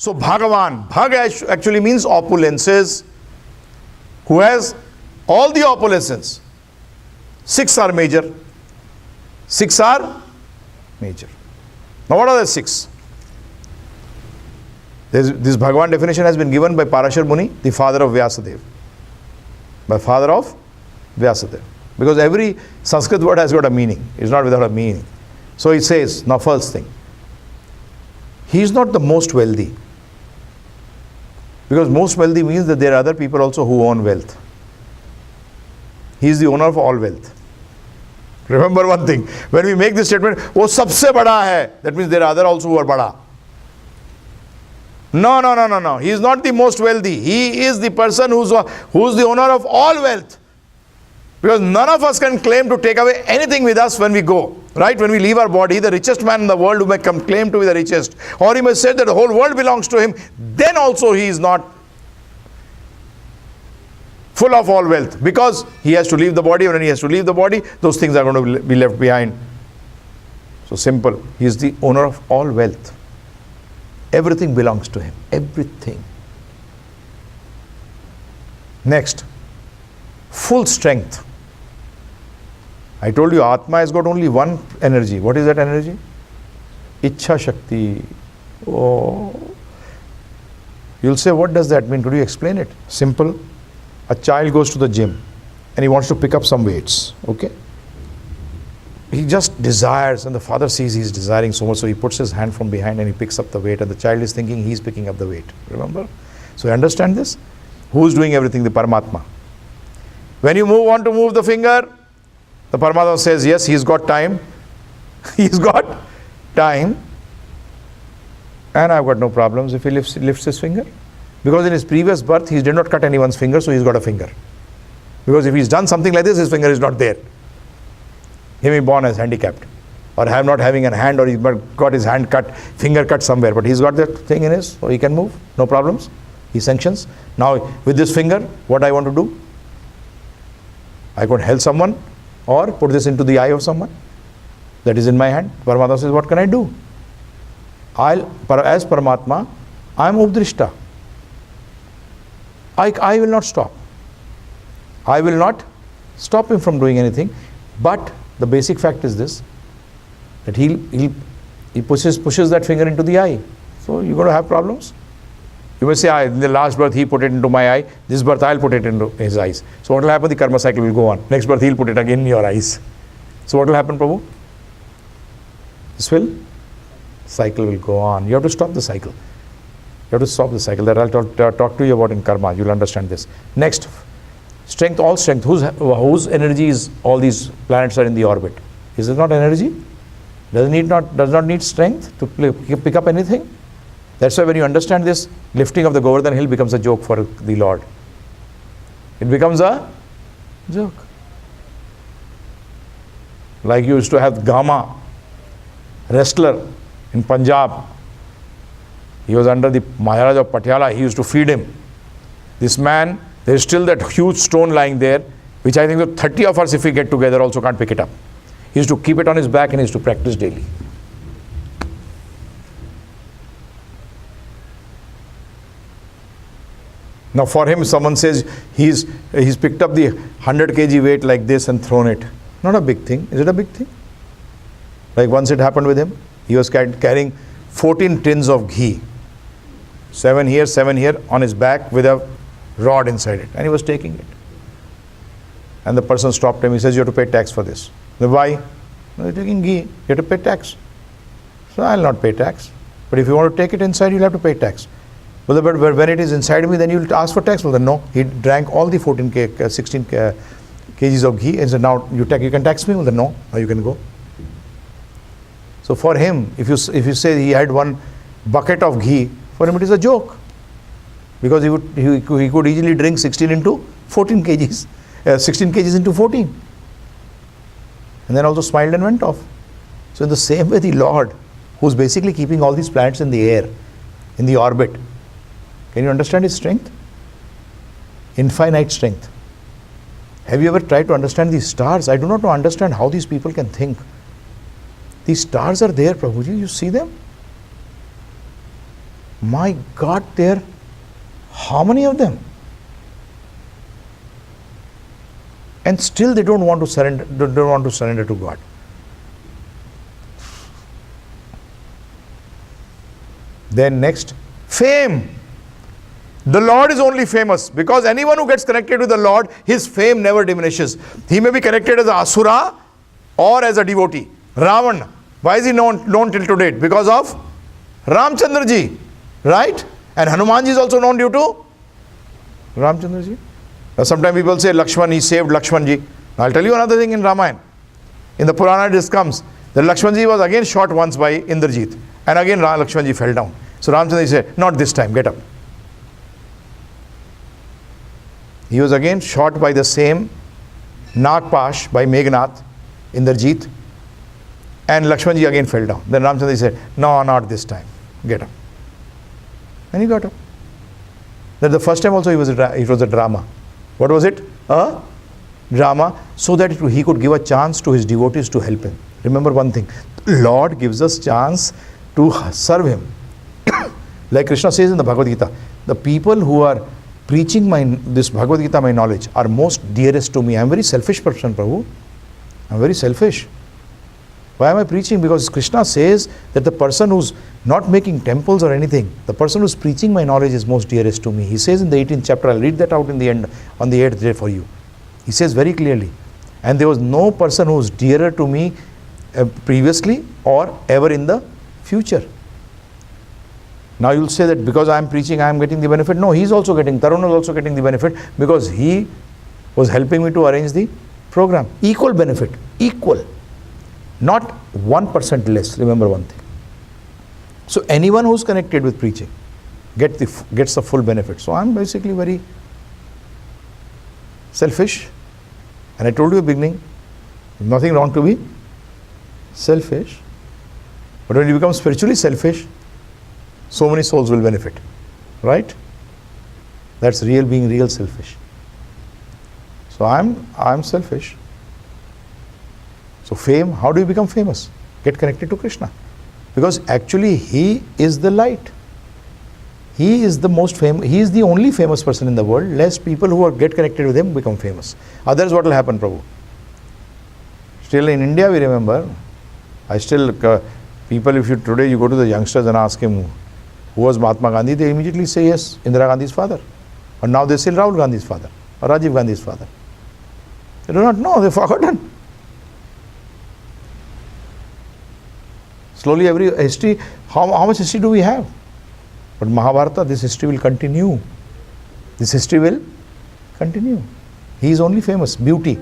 So Bhagavan, Bhag actually means opulences, who has all the opulences. 6 are major. 6 are major. Now what are the 6? This Bhagavan definition has been given by Parashar Muni, the father of Vyasadeva. By father of Vyasadeva. Because every Sanskrit word has got a meaning. It's not without a meaning. So he says, now first thing, he is not the most wealthy. Because most wealthy means that there are other people also who own wealth. He is the owner of all wealth. Remember one thing, when we make this statement, wo sabse bada hai, that means there are other also who are bada. No. He is not the most wealthy. He is the person who's the owner of all wealth. Because none of us can claim to take away anything with us when we go. Right? When we leave our body, the richest man in the world who may claim to be the richest, or he may say that the whole world belongs to him, then also he is not full of all wealth. Because he has to leave the body. When he has to leave the body, those things are going to be left behind. So simple. He is the owner of all wealth. Everything belongs to him. Everything. Next. Full strength. I told you Atma has got only one energy. What is that energy? Ichha Shakti. Oh. You'll say, what does that mean? Could you explain it? Simple. A child goes to the gym and he wants to pick up some weights. Okay? He just desires, and the father sees he's desiring so much, so he puts his hand from behind and he picks up the weight, and the child is thinking he's picking up the weight. Remember? So you understand this? Who's doing everything? The Paramatma. When you want to move the finger, the Paramatma says, yes, he's got time. He's got time. And I've got no problems if he lifts his finger. Because in his previous birth, he did not cut anyone's finger, so he's got a finger. Because if he's done something like this, his finger is not there. He may be born as handicapped, or not having a hand, or he's got his finger cut somewhere, but he's got that thing in his, so he can move, no problems. He sanctions. Now with this finger, what I want to do? I could help someone or put this into the eye of someone that is in my hand. Paramatma says, what can I do? As Paramatma, I am Updrishta. I will not stop. I will not stop him from doing anything, but the basic fact is this, that he pushes that finger into the eye. So you're going to have problems. You may say, in the last birth he put it into my eye, this birth I'll put it into his eyes. So what will happen? The karma cycle will go on. Next birth he'll put it again in your eyes. So what will happen, Prabhu? Cycle will go on. You have to stop the cycle. You have to stop the cycle. That I'll talk to you about in karma. You'll understand this. Next, strength, all strength. Whose energy is all these planets are in the orbit? Is it not energy? Does not need strength to pick up anything? That's why when you understand this, lifting of the Govardhan hill becomes a joke for the Lord. It becomes a joke. Like you used to have Gama, wrestler in Punjab. He was under the Maharaj of Patiala. He used to feed him. This man, there is still that huge stone lying there, which I think the 30 of us, if we get together, also can't pick it up. He used to keep it on his back and he used to practice daily. Now for him, someone says he's picked up the 100 kg weight like this and thrown it. Not a big thing. Is it a big thing? Like once it happened with him, he was carrying 14 tins of ghee. 7 here on his back with a rod inside it. And he was taking it. And the person stopped him. He says, you have to pay tax for this. Why? No, you're taking ghee. You have to pay tax. So I'll not pay tax. But if you want to take it inside, you'll have to pay tax. But when it is inside me, then you'll ask for tax. Well, then no. He drank all the 16 kgs of ghee and said, now you can tax me? Well, then no. Now you can go. So for him, if you say he had one bucket of ghee, for him it is a joke. Because he could easily drink 16 into 14 kgs. 16 kgs into 14. And then also smiled and went off. So in the same way, the Lord, who's basically keeping all these planets in the air, in the orbit, can you understand his strength? Infinite strength. Have you ever tried to understand these stars? I do not understand how these people can think. These stars are there, Prabhuji. You see them? My God, there, how many of them? And still they don't want to surrender to God. Then next, fame. The Lord is only famous because anyone who gets connected to the Lord, his fame never diminishes. He may be connected as an asura or as a devotee. Ravan, why is he known till today? Because of Ramchandra ji, right? And Hanuman ji is also known due to Ramchandra ji. Now sometimes people say Lakshman, he saved Lakshman ji. Now I'll tell you another thing in Ramayana. In the Purana this comes, that Lakshman ji was again shot once by Indrajit. And again Lakshman ji fell down. So Ramchandra ji said, not this time, get up. He was again shot by the same Nagpash, by Meghnath, Indrajit. And Lakshman ji again fell down. Then Ramchandra ji said, no, not this time, get up. And he got up. Then the first time also it was a drama. What was it? A drama, so that he could give a chance to his devotees to help him. Remember one thing, Lord gives us chance to serve him. Like Krishna says in the Bhagavad Gita, the people who are preaching this Bhagavad Gita, my knowledge, are most dearest to me. I am a very selfish person, Prabhu. I am very selfish. Why am I preaching? Because Krishna says that the person who's not making temples or anything, the person who's preaching my knowledge is most dearest to me. He says in the 18th chapter, I'll read that out in the end, on the 8th day for you. He says very clearly, and there was no person who's dearer to me previously or ever in the future. Now you'll say that because I am preaching, I am getting the benefit. No, he's also getting, Tarun is also getting the benefit because he was helping me to arrange the program. Equal benefit, equal. Not 1% less, remember one thing. So anyone who's connected with preaching gets the full benefit. So I'm basically very selfish. And I told you at the beginning, nothing wrong to be selfish. But when you become spiritually selfish, so many souls will benefit. Right? That's being real selfish. So I'm selfish. So fame, how do you become famous? Get connected to Krishna. Because actually he is the light. He is the most famous, he is the only famous person in the world. Less people who get connected with him become famous. Others, what will happen, Prabhu? Still in India we remember, people, if today you go to the youngsters and ask him who was Mahatma Gandhi, they immediately say yes, Indira Gandhi's father. Or now they say Rahul Gandhi's father or Rajiv Gandhi's father. They do not know, they've forgotten. Slowly every history, how much history do we have? But Mahabharata, this history will continue. This history will continue. He is only famous, beauty.